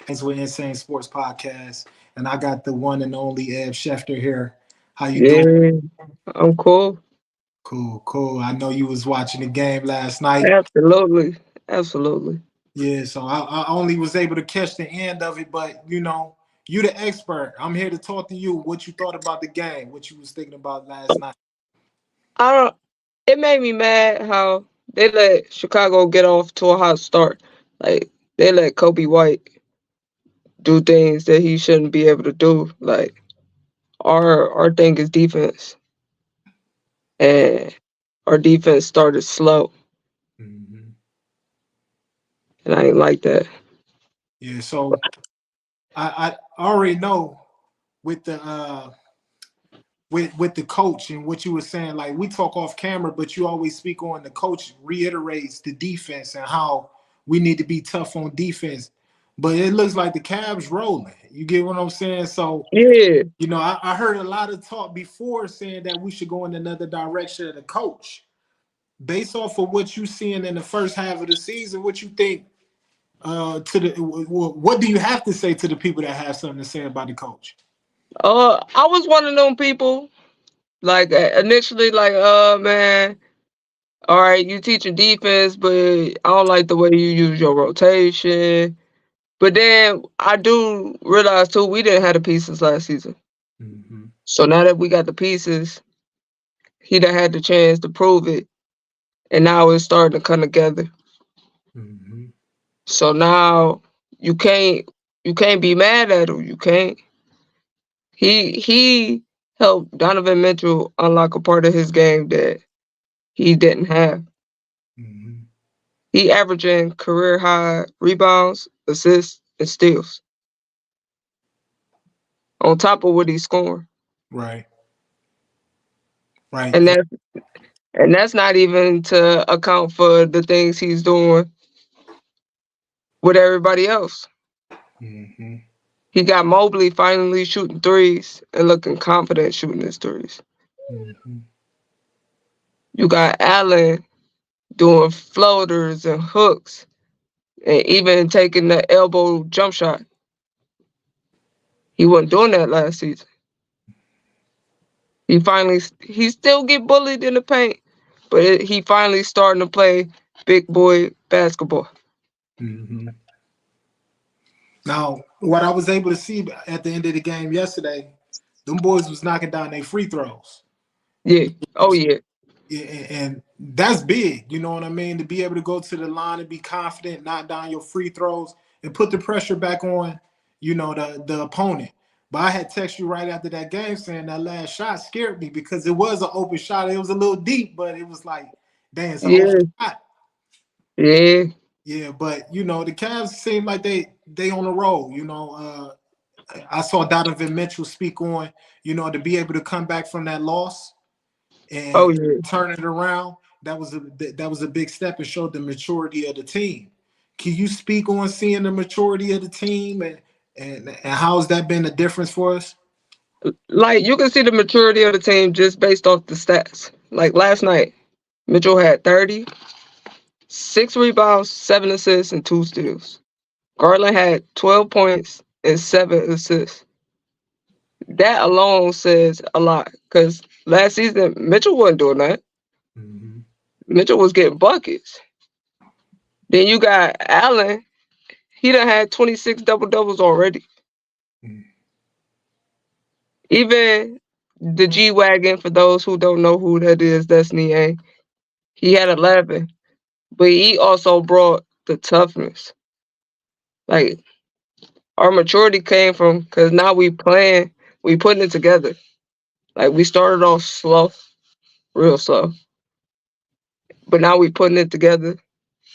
Thanks with Insane Sports Podcast. And I got the one and only Ed Schefter here. How you doing? Yeah, I'm cool. Cool, cool. I know you was watching the game last night. Absolutely. Absolutely. Yeah, so I only was able to catch the end of it, but you the expert. I'm here to talk to you. What you thought about the game? What you was thinking about last night? I don't it made me mad how they let Chicago get off to a hot start. Like they let Kobe White do things that he shouldn't be able to do. Like our thing is defense. And our defense started slow. Hmm. And I ain't like that. Yeah, so I already know with the with the coach and what you were saying, like we talk off camera, but you always speak on the coach reiterates the defense and how we need to be tough on defense. But it looks like the Cavs rolling. You get what I'm saying? So, Yeah. I heard a lot of talk before saying that we should go in another direction of the coach. Based off of what you seeing in the first half of the season, what you think what do you have to say to the people that have something to say about the coach? I was one of them people. Like initially, like, man, all right, you teaching defense, but I don't like the way you use your rotation. But then I do realize too, we didn't have the pieces last season. Mm-hmm. So now that we got the pieces, he done had the chance to prove it, and now it's starting to come together. Mm-hmm. So now you can't you can't be mad at him. You can't. He helped Donovan Mitchell unlock a part of his game that he didn't have. Mm-hmm. He averaging career high rebounds, assists, and steals on top of what he's scoring. Right. Right. And that's not even to account for the things he's doing with everybody else. Mm-hmm. He got Mobley finally shooting threes and looking confident shooting his threes. Mm-hmm. You got Allen doing floaters and hooks and even taking the elbow jump shot. He wasn't doing that last season. He still get bullied in the paint, but he finally starting to play big boy basketball. Mm-hmm. Now, what I was able to see at the end of the game yesterday, them boys was knocking down their free throws. Yeah. Oh yeah. Yeah, and that's big. You know what I mean? To be able to go to the line and be confident, knock down your free throws, and put the pressure back on, the opponent. But I had text you right after that game saying that last shot scared me because it was an open shot. It was a little deep, but it was like, dang, it's an open Yeah. shot. Yeah. Yeah, but the Cavs seem like they on the roll. I saw Donovan Mitchell speak on, to be able to come back from that loss Oh and yeah. turn it around. That was a big step and showed the maturity of the team. Can you speak on seeing the maturity of the team and how has that been a difference for us? Like you can see the maturity of the team just based off the stats. Like last night, Mitchell had 30, 6 rebounds, 7 assists, and 2 steals. Garland had 12 points and 7 assists. That alone says a lot. Cause last season Mitchell wasn't doing that. Mm-hmm. Mitchell was getting buckets. Then you got Allen. He done had 26 double doubles already. Even the G Wagon, for those who don't know who that is, that's Nie. He had 11, but he also brought the toughness. Like our maturity came from because now we putting it together. Like we started off slow, real slow, but now we putting it together.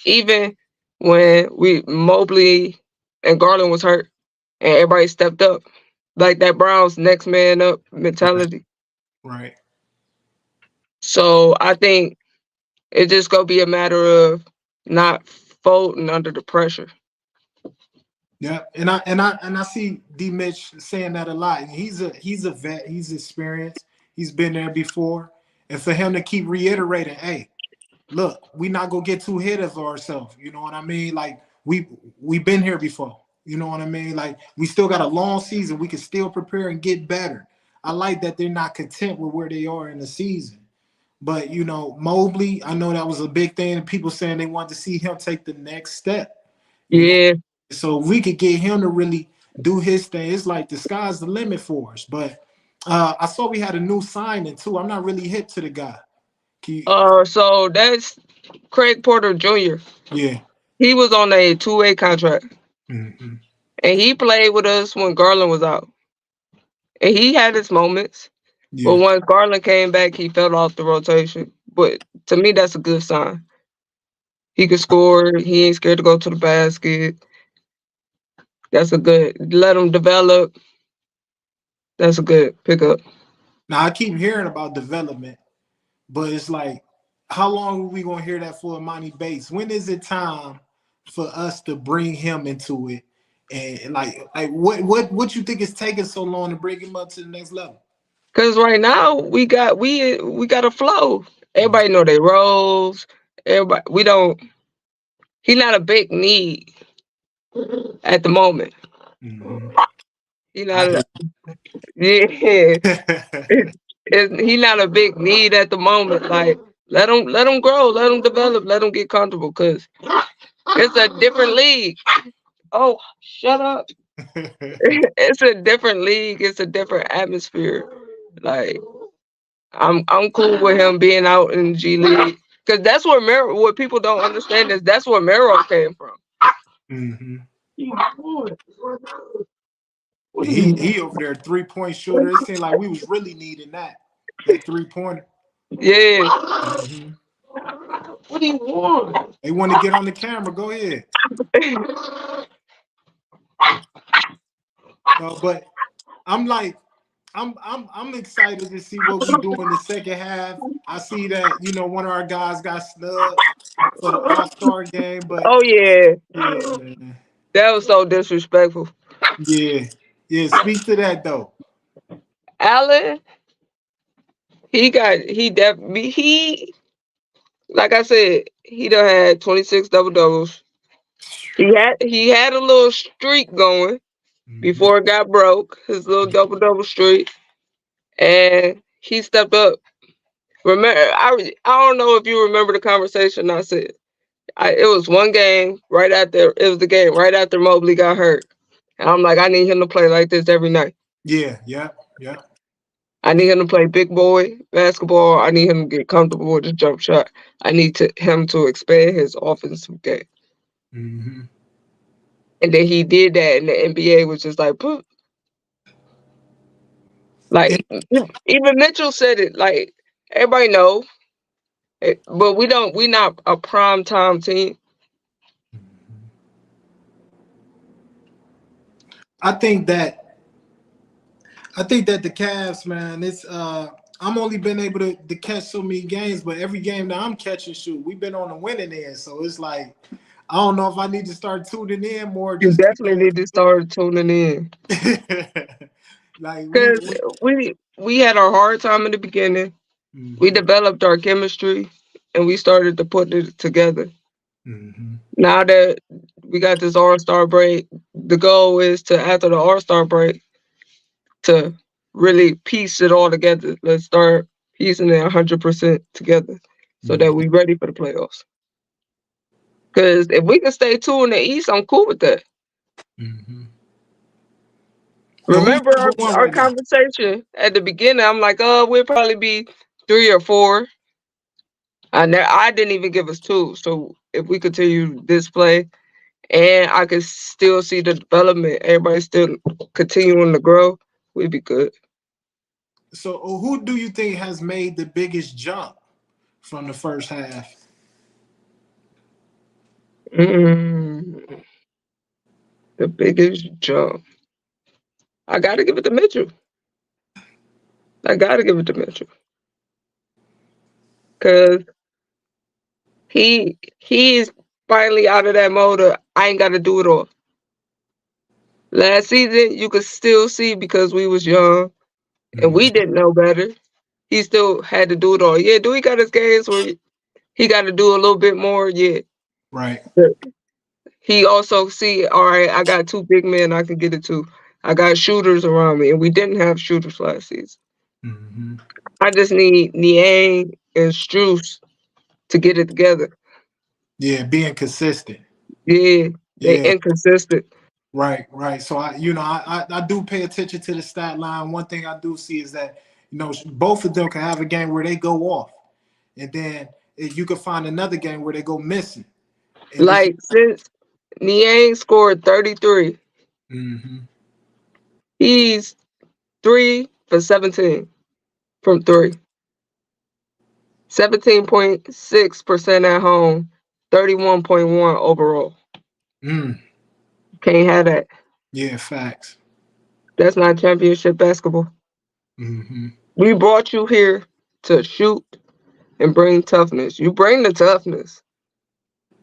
Even when we Mobley and Garland was hurt, and everybody stepped up, like that Browns next man up Right, mentality. right. So I think it's just gonna be a matter of not folding under the pressure. Yeah, and I see D Mitch saying that a lot. He's a vet. He's experienced. He's been there before, and for him to keep reiterating, "Hey, look, we not gonna get too ahead of ourselves." You know what I mean? Like we've been here before. You know what I mean? Like we still got a long season. We can still prepare and get better. I like that they're not content with where they are in the season. But you know, Mobley, I know that was a big thing. People saying they want to see him take the next step. You know, Yeah. so if we could get him to really do his thing, it's like the sky's the limit for us. But I saw we had a new signing too. I'm not really hip to the guy. So that's Craig Porter Jr. Yeah. He was on a 2-way contract, Hmm. and he played with us when Garland was out, and he had his moments. But Yeah. once Garland came back, he fell off the rotation. But to me, that's a good sign. He could score. He ain't scared to go to the basket. That's a good. Let him develop. That's a good pickup. Now I keep hearing about development, but it's like, how long are we gonna hear that for Amani Bates? When is it time for us to bring him into it? And like what you think is taking so long to bring him up to the next level? Cause right now we got a flow. Everybody know their roles. Everybody we don't. He not a big need at the moment. Mm-hmm. He I not hear. a yeah. He not a big need at the moment. Like let him grow, let him develop, let him get comfortable. Cause it's a different league. Oh, shut up. It's a different league. It's a different atmosphere. Like I'm cool with him being out in the G League. Cause that's where what people don't understand is that's where Mero came from. Hmm. What do you He over there 3 point shooter. It seemed like we was really needing that 3 pointer. Yeah. Hmm. What do you want? They want to get on the camera. Go ahead. No, but I'm like, I'm excited to see what we do in the second half. I see that one of our guys got snubbed for the All-Star game, but Oh yeah. yeah, man, That was so disrespectful. yeah, yeah. Speak to that though. Allen, he like I said, he done had 26 double doubles. He had a little streak going Hmm. before it got broke, his little double double streak, and he stepped up. Remember, I don't know if you remember the conversation I said. It was one game right after it was the game right after Mobley got hurt, and I'm like, I need him to play like this every night. Yeah, yeah, yeah. I need him to play big boy basketball. I need him to get comfortable with his jump shot. I need him to expand his offensive game. Hmm. And then he did that, and the NBA was just like, "Poof." Like even Mitchell said it. Like everybody know, but we don't. We not a prime time team. I think that I think that the Cavs, man, it's I'm only been able to catch so many games, but every game that I'm catching, shoot, we've been on the winning end. So it's like I don't know if I need to start tuning in more, You just to definitely need to start tuning in know. Like because we had a hard time in the beginning. We hmm. developed our chemistry, and we started to put it together. Hmm. Now that we got this All-Star break, the goal is to after the All-Star break to really piece it all together. Let's start piecing it 100% together so that we ready for the playoffs. Because if we can stay two in the East, I'm cool with that. Hmm. So who's Remember number one our right now? conversation at the beginning? I'm like, oh, we'll probably be 3 or 4. I didn't even give us 2. So if we continue this play, and I could still see the development, everybody still continuing to grow, we'd be good. So who do you think has made the biggest jump from the first half? Mm, the biggest jump. I gotta give it to Mitchell. I gotta give it to Mitchell because he is finally out of that mode of I ain't gotta do it all. Last season, you could still see because we was young and we Mhm. didn't know better. He still had to do it all. Yeah, do he got his games where he got to do a little bit more? Yeah, Right. but he also see, all right, I got two big men I can get it to. I got shooters around me, and we didn't have shooters last season. Hmm. I just need Niang and Struce to get it together. Yeah, being consistent. Yeah, they Yeah, inconsistent. right, right. So I do pay attention to the stat line. One thing I do see is that both of them can have a game where they go off, and then you can find another game where they go missing, and it's Like since Niang scored 33, hmm he's 3 for 17 from three. 17.6% at home, 31.1 overall. mm, Can't have that. yeah, facts. That's not championship basketball. Hmm. We brought you here to shoot and bring toughness. You bring the toughness.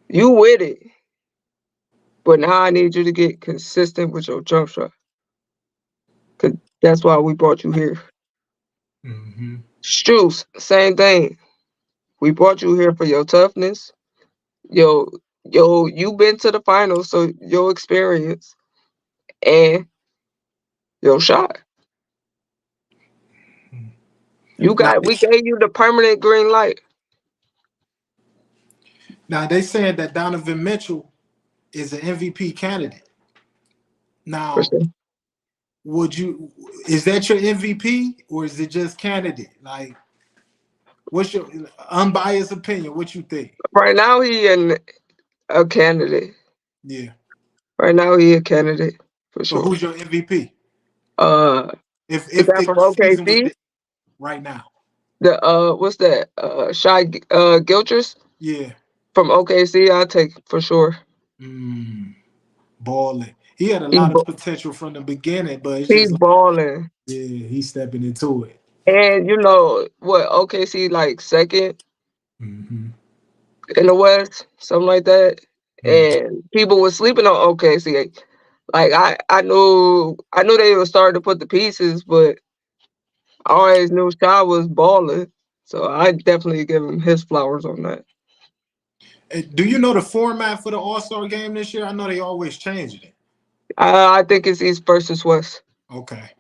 You with it. But now I need you to get consistent with your jump shot. Cause that's why we brought you here. Hmm. Struce, same thing. We brought you here for your toughness. Yo, you been to the finals, so your experience and your shot. Now, We gave you the permanent green light. now they saying that Donovan Mitchell is an MVP candidate. For Now, sure. would you? Is that your MVP or is it just candidate? Like, what's your unbiased opinion? What you think? Right now he a candidate. Yeah. Right now he a candidate for So sure. who's your MVP? Uh the If guy the from season was OKC, right now. the what's that? Shy Gilchrist Yeah. from OKC, I'll take for sure. Mm, balling. He had a He lot of ba- potential from the beginning, but it's he just like, balling. yeah, he's stepping into it. And you know what, OKC like second Hmm. in the West, something like that. Hmm. And people were sleeping on OKC. Like I knew they were starting to put the pieces, but I always knew Shy was balling. So I definitely give him his flowers on that. Do you know the format for the All Star game this year? I know they always changing it. I think it's East versus West. Okay.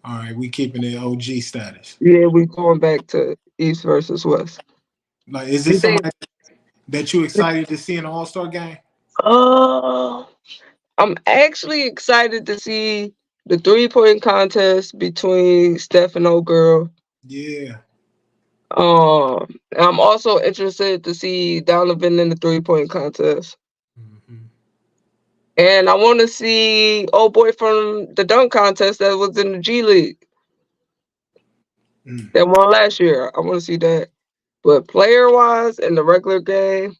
All right. We keeping it OG status. Yeah, we going back to East versus West. Like, is You this think? somebody that you excited to see in the All Star game? Uh, I'm actually excited to see the 3-point contest between Steph and old girl. Yeah. I'm also interested to see Donovan in the 3-point contest. Hmm. And I want to see old boy from the dunk contest that was in the G League Mm. that won last year. I want to see that. But player wise in the regular game,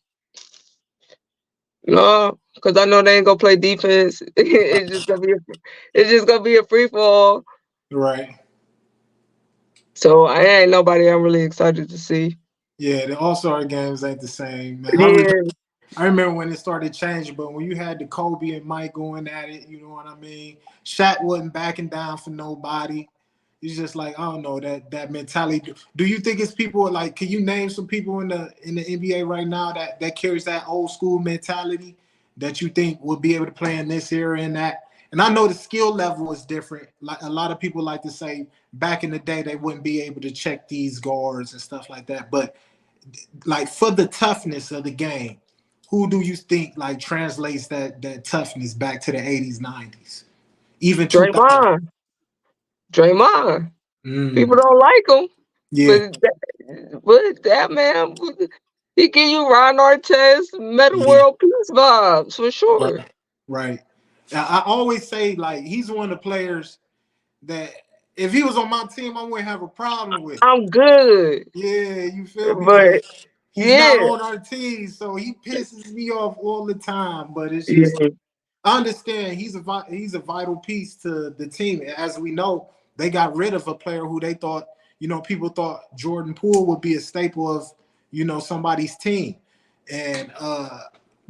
no, because I know they ain't gonna play defense. It's just gonna be a free fall. Right. So I ain't nobody I'm really excited to see. Yeah. The All Star games ain't the same, man. Yeah, I remember when it started changing, but when you had the Kobe and Mike going at it, you know what I mean? Shaq wasn't backing down for nobody. He's just like, I don't know, that mentality. Do you think it's people like, can you name some people in the NBA right now that carries that old school mentality that you think will be able to play in this era and that? And I know the skill level is different. Like a lot of people like to say back in the day they wouldn't be able to check these guards and stuff like that. But like for the toughness of the game, who do you think like translates that toughness back to the 80s, 90s, even 2000? Draymond. Draymond. People Mm, don't like him, yeah, but that man, he give you Ron Artest, Meta yeah, World Peace vibes for sure. right, right. I always say like he's one of the players that if he was on my team, I wouldn't have a problem with it. I'm good, Yeah, you feel me? But but he's not yeah, on our team, so he pisses me off all the time. But it's just yeah, I understand he's a vital piece to the team. As we know, they got rid of a player who they thought, people thought Jordan Poole would be a staple of, somebody's team. And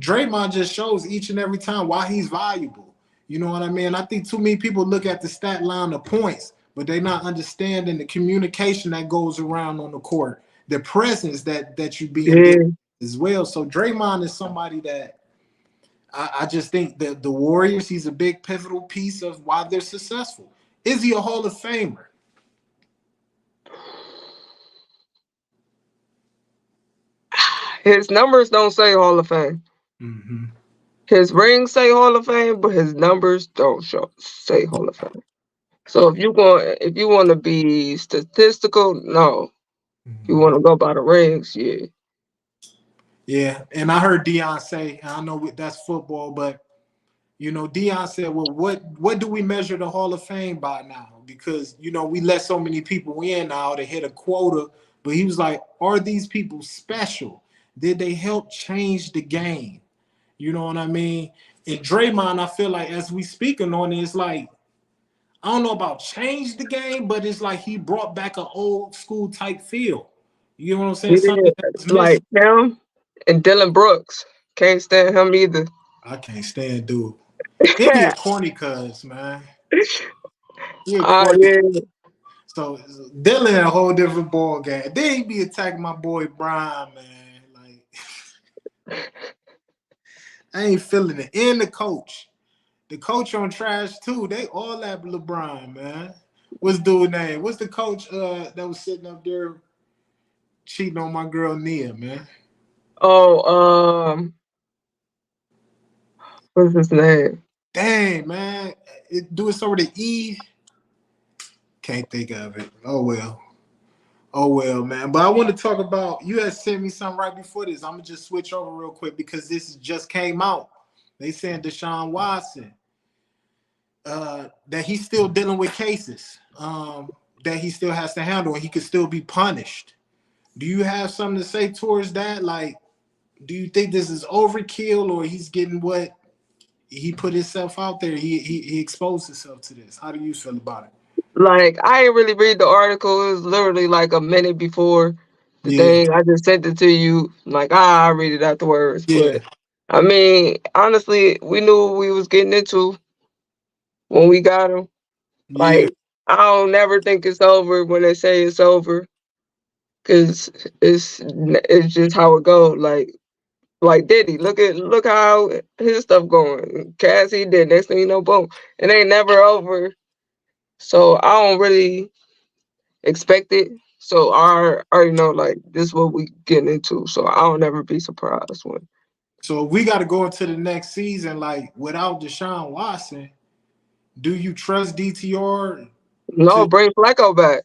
Draymond just shows each and every time why he's valuable. You know what I mean? I think too many people look at the stat line of points, but they're not understanding the communication that goes around on the court, the presence that you being given yeah. as well. So Draymond is somebody that I just think that the Warriors, he's a big pivotal piece of why they're successful. Is he a Hall of Famer? His numbers don't say Hall of Fame. Mm-hmm. His rings say Hall of Fame, but his numbers don't say Hall of Fame. So if you want to be statistical, no. If you Mm-hmm. want to go by the rings, yeah. Yeah, and I heard Dion say, and I know that's football, but Dion said, "Well, what do we measure the Hall of Fame by now? Because we let so many people in now to hit a quota." But he was like, "Are these people special? Did they help change the game? You know what I mean?" And Draymond, I feel like as we speaking on it, it's like I don't know about change the game, but it's like he brought back an old school type feel. You know what I'm saying? Yeah, Something that was missing. like him and Dylan Brooks. Can't stand him either. I can't stand dude. And he a corny cuz, man. He a Ah, corny. yeah. So Dylan a whole different ball game. They ain't be attacking my boy Brian, man. Like I ain't feeling it. And the coach. The coach on trash too. They all at LeBron, man. What's dude name? What's the coach that was sitting up there cheating on my girl Nia, man? Oh, what's his name? Dang, man. Do it so with the E. Can't think of it. Oh well. Oh well, man. But I want to talk about you had sent me something right before this. I'm gonna just switch over real quick because this just came out. They saying Deshaun Watson that he's still dealing with cases that he still has to handle and he could still be punished. Do you have something to say towards that? Like, do you think this is overkill or he's getting what he put himself out there? He exposed himself to this. How do you feel about it? Like, I ain't really read the article. It was literally like a minute before the Yeah, thing. I just sent it to you. Like, I read it afterwards. yeah, But I mean, honestly, we knew what we was getting into when we got him. yeah. Like, I don't never think it's over when they say it's over, cause it's just how it goes. Like Diddy, look how his stuff going. Cassie did next thing you know, boom, it ain't never over. So I don't really expect it. So I already know like this is what we getting into. So I don't ever be surprised when. So we got to go into the next season like without Deshaun Watson. Do you trust DTR No, to bring Flacco back.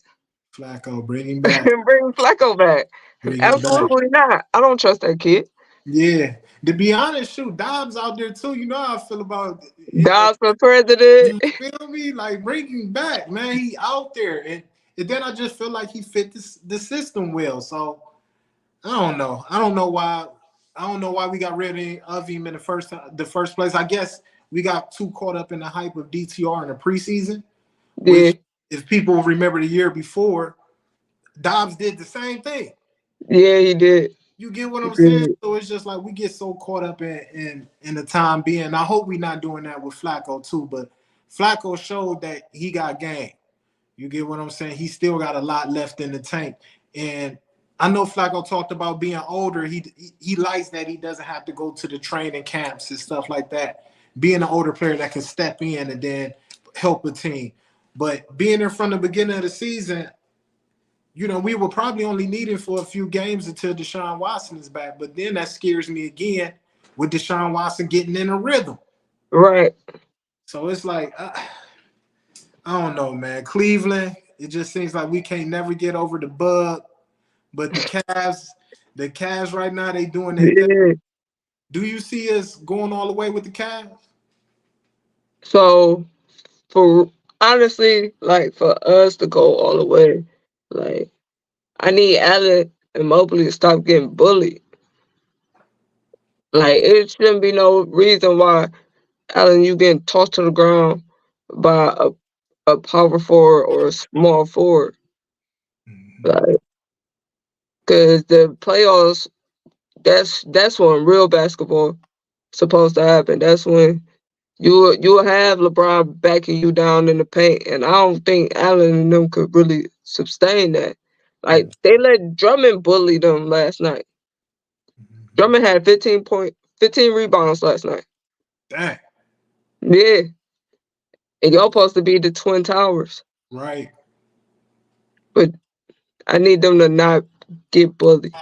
Flacco? Bring him back. Bring Flacco back. Bring him back. Absolutely not. I don't trust that kid. Yeah. To be honest, shoot, Dobbs out there too. You know how I feel about it. Dobbs for president. You feel me? Like bring him back, man. He out there, and then I just feel like he fit the system well. So I don't know. I don't know why. I don't know why we got rid of him in the first place. I guess we got too caught up in the hype of DTR in the preseason, Yeah, which if people remember the year before, Dobbs did the same thing. yeah, he did. You get what He I'm saying? did. So it's just like we get so caught up in the time being. I hope we're not doing that with Flacco too, but Flacco showed that he got game. You get what I'm saying? He still got a lot left in the tank. And I know Flacco talked about being older. He likes that he doesn't have to go to the training camps and stuff like that. Being an older player that can step in and then help a team. But being there from the beginning of the season, we were probably only needing for a few games until Deshaun Watson is back. But then that scares me again with Deshaun Watson getting in a rhythm. Right. So it's like, I don't know, man. Cleveland, it just seems like we can't never get over the bug. But the Cavs right now, they doing their thing. Yeah. Do you see us going all the way with the Cavs? So for honestly, like for us to go all the way, like I need Allen and Mobley to stop getting bullied. Like it shouldn't be no reason why Allen you getting tossed to the ground by a power forward or a small forward. Mhm. Like because the playoffs, that's when real basketball supposed to happen. That's when you'll have LeBron backing you down in the paint, and I don't think Allen and them could really sustain that. Like they let Drummond bully them last night. Mhm. Drummond had 15 rebounds last night. Dang. Yeah, and y'all supposed to be the Twin Towers, Right. but I need them to not get bullied.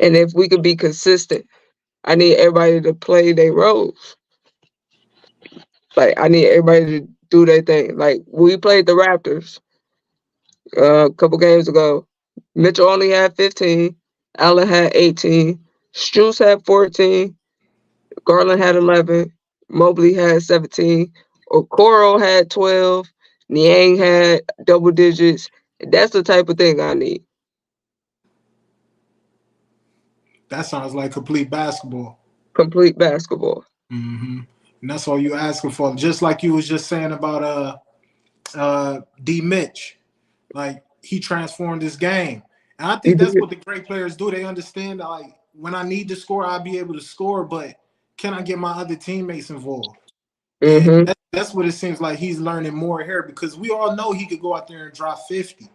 And if we could be consistent, I need everybody to play their roles. Like I need everybody to do their thing. Like we played the Raptors a couple games ago. Mitchell only had 15. Allen had 18. Strus had 14. Garland had 11. Mobley had 17. Okoro had 12. Niang had double digits. That's the type of thing I need. That sounds like complete basketball. Complete basketball. Hmm. And that's all you asking for. Just like you was just saying about D Mitch. Like he transformed this game. And I You think that's did. what the great players do. They understand that like when I need to score, I'll be able to score, but can I get my other teammates involved? And Mm-hmm. that's what it seems like he's learning more here because we all know he could go out there and drop 50.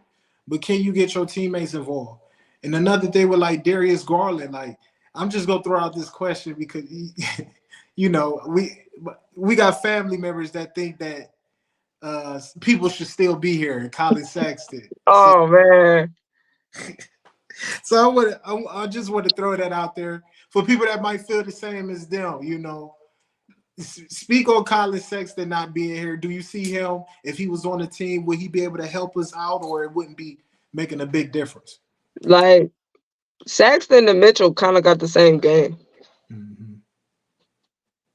But can you get your teammates involved? And another thing with like Darius Garland, like I'm just gonna throw out this question because you know, we got family members that think that people should still be here, Colin Sexton. So Oh man. so I just want to throw that out there for people that might feel the same as them, you know. Speak on Colin Sexton not being here. Do you see him if he was on the team? Would he be able to help us out, or it wouldn't be making a big difference? Like Saxton and Mitchell kind of got the same game, Mm-hmm.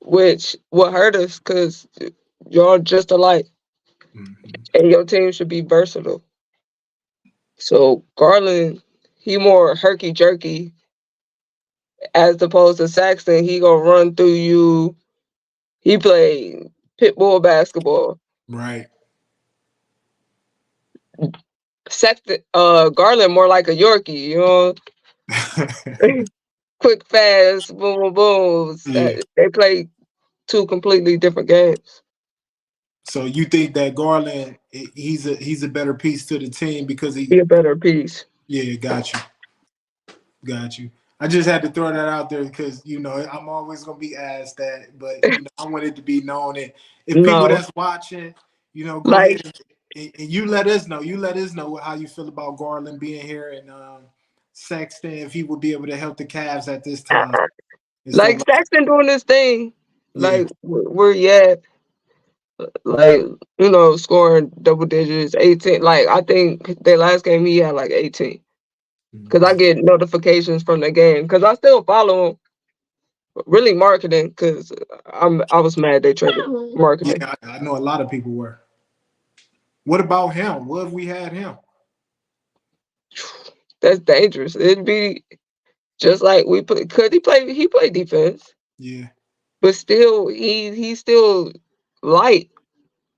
which will hurt us because y'all just alike, Mm-hmm. and your team should be versatile. So Garland, he more herky jerky as opposed to Saxton. He gonna run through you. He played pit bull basketball. Right. Sexton, Garland more like a Yorkie. You know, quick, fast, boom, boom, boom. Yeah. They play two completely different games. So you think that Garland he's a better piece to the team because Be he a better piece. yeah, got you. I just had to throw that out there because you know I'm always gonna be asked that, but you know I want it to be known. And if people No, that's watching, you know, go like ahead and you let us know. You let us know how you feel about Garland being here and Sexton if he would be able to help the Cavs at this time and stuff like like that. Saxton doing this thing. Yeah. Like we're yet like scoring double digits, 18. Like I think their last game he had like 18. Cause I Mhm. get notifications from the game. Cause I still follow him. Really marketing. Cause I was mad they traded marketing. Yeah, I know a lot of people were. What about him? What if we had him? That's dangerous. It'd be just like we play. Cause he played defense, Yeah. but still he's still light,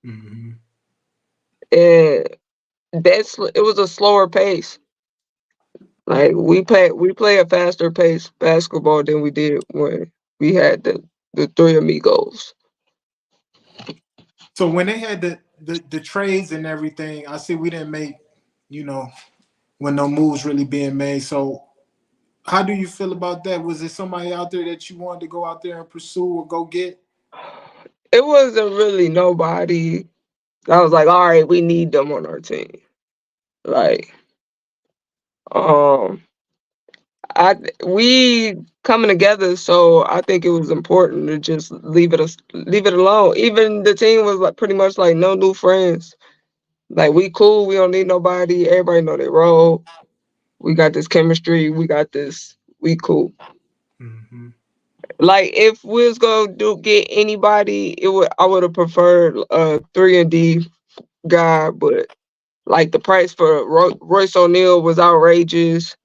Hmm. and it was a slower pace. Like we play a faster pace basketball than we did when we had the three amigos. So when they had the trades and everything, I see we didn't make, you know, when no moves really being made. So how do you feel about that? Was there somebody out there that you wanted to go out there and pursue or go get? It wasn't really nobody. I was like, all right, we need them on our team. Like, um, I we coming together, so I think it was important to just leave it alone. Even the team was like pretty much like no new friends. Like we cool, we don't need nobody. Everybody know their role. We got this chemistry. We got this. We cool. Hmm. Like if we was gonna get anybody, I would have preferred a 3 and D guy, but like the price for Royce O'Neal was outrageous.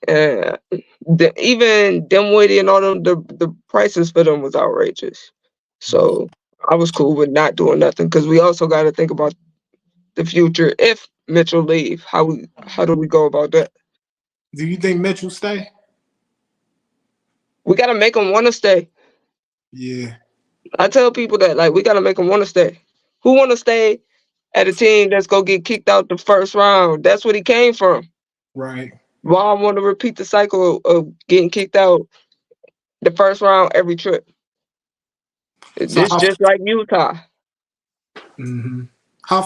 Uh, even Dimwitty and all them, the prices for them was outrageous. So I was cool with not doing nothing because we also got to think about the future. If Mitchell leave, how do we go about that? Do you think Mitchell stay? We got to make them want to stay. Yeah. I tell people that like we got to make them want to stay. Who want to stay at a team that's gonna get kicked out the first round? That's what he came from. Right. Why I want to repeat the cycle of getting kicked out the first round every trip. So This just like Utah. mhm. How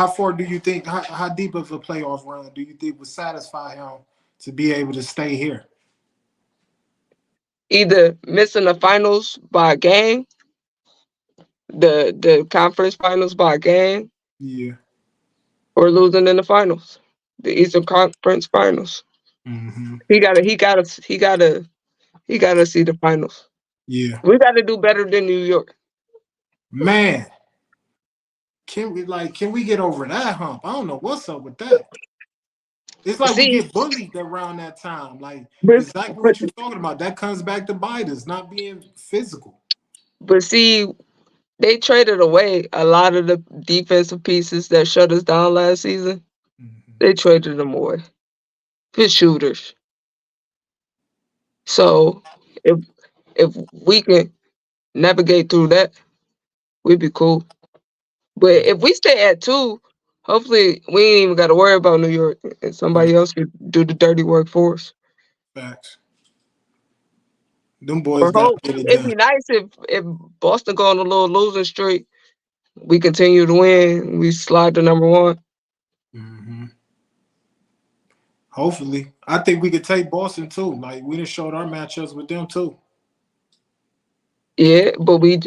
far do you think how deep of a playoff run do you think would satisfy him to be able to stay here? Either missing the finals by a game, the conference finals by a game, Yeah. or losing in the finals, the Eastern Conference Finals. Hmm. He gotta see the finals. Yeah. We gotta do better than New York. Man, can we get over that hump? I don't know what's up with that. It's like we See, get bullied around that time. Like but exactly but what you're talking about. That comes back to bite us, not being physical. but see, they traded away a lot of the defensive pieces that shut us down last season. Hmm. They traded them away for shooters. So if if we can navigate through that, we'd be cool. But if we stay at two, hopefully we ain't even got to worry about New York, and somebody else could do the dirty work for us. Facts. Them boys Or got hope to get it it'd done. be nice if Boston go on a little losing streak, we continue to win, we slide to number one. Hmm. Hopefully, I think we could take Boston too. Like we done showed our matchups with them too. Yeah, but we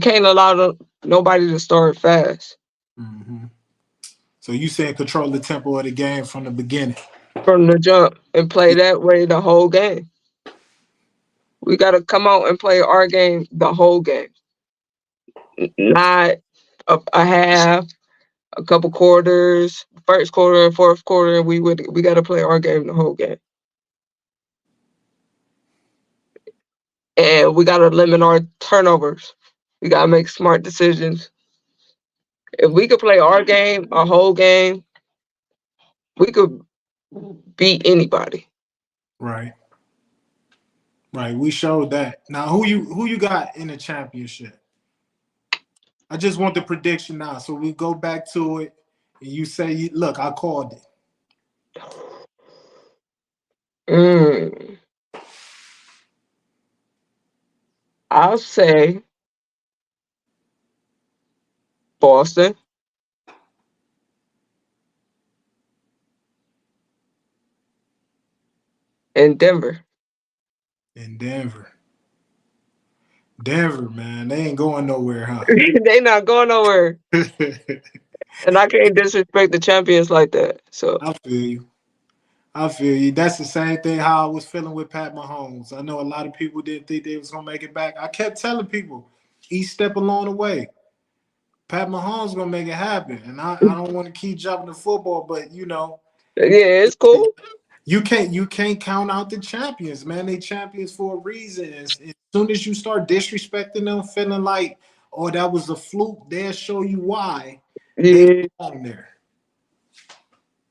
can't allow nobody to start fast Hmm. So you saying control the tempo of the game from the beginning? from the jump and play that way the whole game. We gotta come out and play our game the whole game, not a half, a couple quarters, first quarter and fourth quarter. We gotta play our game the whole game, and we gotta limit our turnovers. We gotta make smart decisions. If we could play our game, a whole game, we could beat anybody. Right. Right. We showed that. Now who you got in the championship? I just want the prediction now. So we go back to it and you say, look, I called it. Mm, I'll say Boston and Denver. In Denver. Denver, man. They ain't going nowhere, huh? They not going nowhere, and I can't disrespect the champions like that. So I feel you. I feel you. That's the same thing how I was feeling with Pat Mahomes. I know a lot of people didn't think they was gonna make it back. I kept telling people each step along the way, Pat Mahomes gonna make it happen. And I don't want to keep jumping the football, but yeah, it's cool. you can't count out the champions, man. They champions for a reason. As soon as you start disrespecting them, feeling like, oh, that was a fluke, they'll show you why they Yeah, belong there.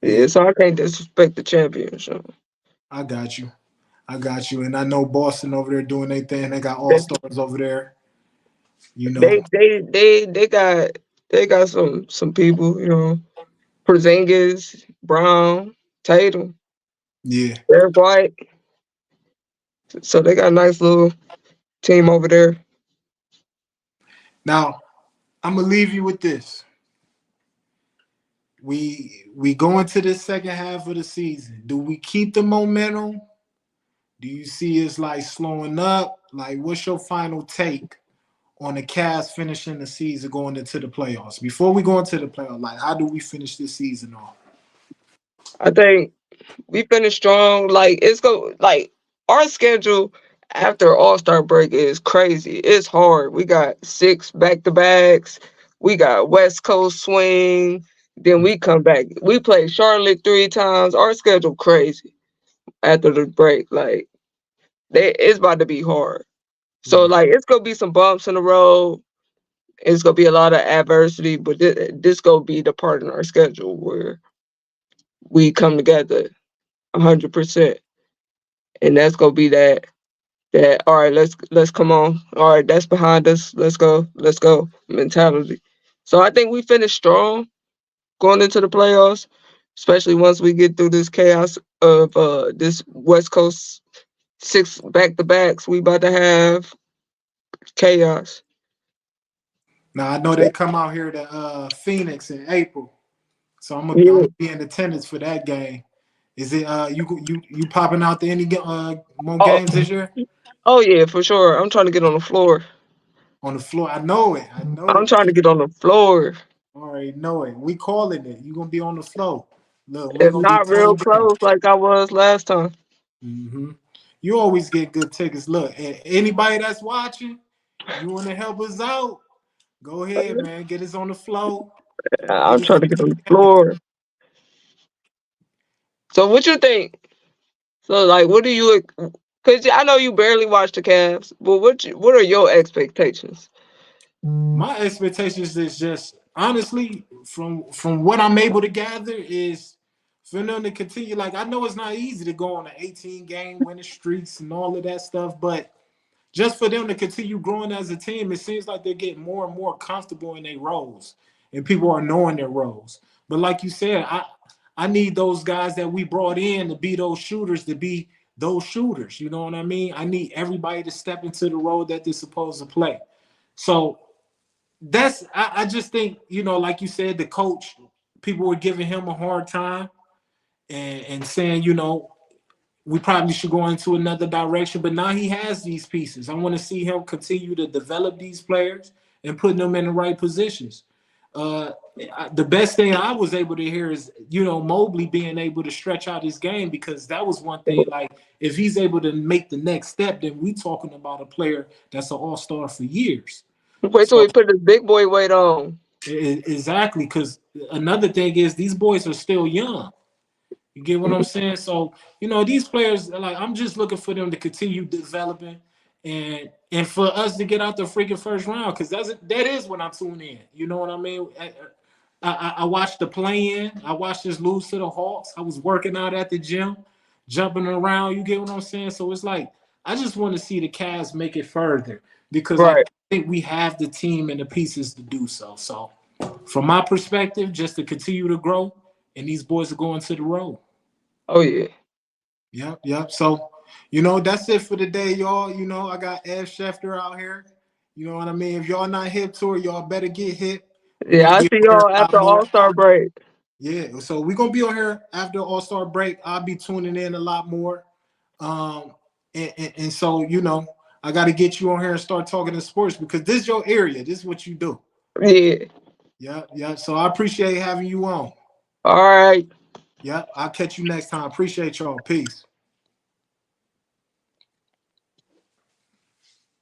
Yeah, yeah. So I can't disrespect the champions. So. I got you. I got you. And I know Boston over there doing their thing. They got all They stars over there. You know. they got some people. Porzingis, Brown, Tatum, Yeah. Derek White. So they got a nice little team over there. Now I'm gonna leave you with this. We go into this second half of the season. Do we keep the momentum? Do you see us like slowing up? Like, what's your final take on the Cavs finishing the season going into the playoffs? Before we go into the playoffs, like, how do we finish this season off? I think we finished strong. Like our schedule after All Star break is crazy. It's hard. We got 6 back-to-backs. We got West Coast swing. Then we come back. We play Charlotte 3 times. Our schedule crazy after the break. Like it's about to be hard. So Yeah, like it's gonna be some bumps in the road. It's gonna be a lot of adversity, but this gonna be the part in our schedule where we come together 100%, and that's gonna be that all right. Let's come on. All right, that's behind us. Let's go mentality. So I think we finished strong going into the playoffs, especially once we get through this chaos of this West Coast 6 back-to-backs we about to have. chaos. Now I know they come out here to Phoenix in April, so I'm Yeah. gonna be in attendance for that game. Is it you popping out to any more Oh, games this year? oh yeah, for sure. I'm trying to get on the floor. On the floor, I know it. I know I'm it. trying to get on the floor. I already know it. We calling it. You gonna be on the floor. Look, we're If gonna be not real tuned in. close like I was last time. Hmm. You always get good tickets. Look, anybody that's watching, you want to help us out? Go ahead, man. Get us on the floor. Get I'm us trying in to get on the the game. floor. So what you think? So like, what do you? Cause I know you barely watch the Cavs, but what are your expectations? My expectations is just honestly from what I'm able to gather is for them to continue. Like I know it's not easy to go on an 18 game winning streaks and all of that stuff, but just for them to continue growing as a team, it seems like they're getting more and more comfortable in their roles, and people are knowing their roles. But like you said, I need those guys that we brought in to be those shooters to be those shooters. You know what I mean? I need everybody to step into the role that they're supposed to play. So that's I just think, like you said, the coach, people were giving him a hard time and saying, we probably should go into another direction. But now he has these pieces. I want to see him continue to develop these players and putting them in the right positions. Uh, the best thing I was able to hear is, Mobley being able to stretch out his game, because that was one thing. Like, if he's able to make the next step, then we talking about a player that's an all-star for years. Wait till So we put this big boy weight on. exactly, because another thing is these boys are still young. You get what I'm saying? So, these players, like, I'm just looking for them to continue developing and for us to get out the freaking first round, because that is when I tune in. You know what I mean? I watched the play in. I watched us lose to the Hawks. I was working out at the gym, jumping around. You get what I'm saying? So it's like I just want to see the Cavs make it further, because I Right. think we have the team and the pieces to do so. So, from my perspective, just to continue to grow, and these boys are going to the road. Oh yeah. Yep, yep. So, that's it for the day, y'all. I got Ed Schefter out here. You know what I mean? If y'all not hip to it, y'all better get hip. We're Yeah, gonna I be see on here y'all a lot after more. All Star break. Yeah, so we're gonna be on here after All Star break. I'll be tuning in a lot more. Um, and so I got to get you on here and start talking to sports, because this is your area. This is what you do. Yeah. Yeah, yeah. So I appreciate having you on. All right. Yeah, I'll catch you next time. Appreciate y'all. Peace.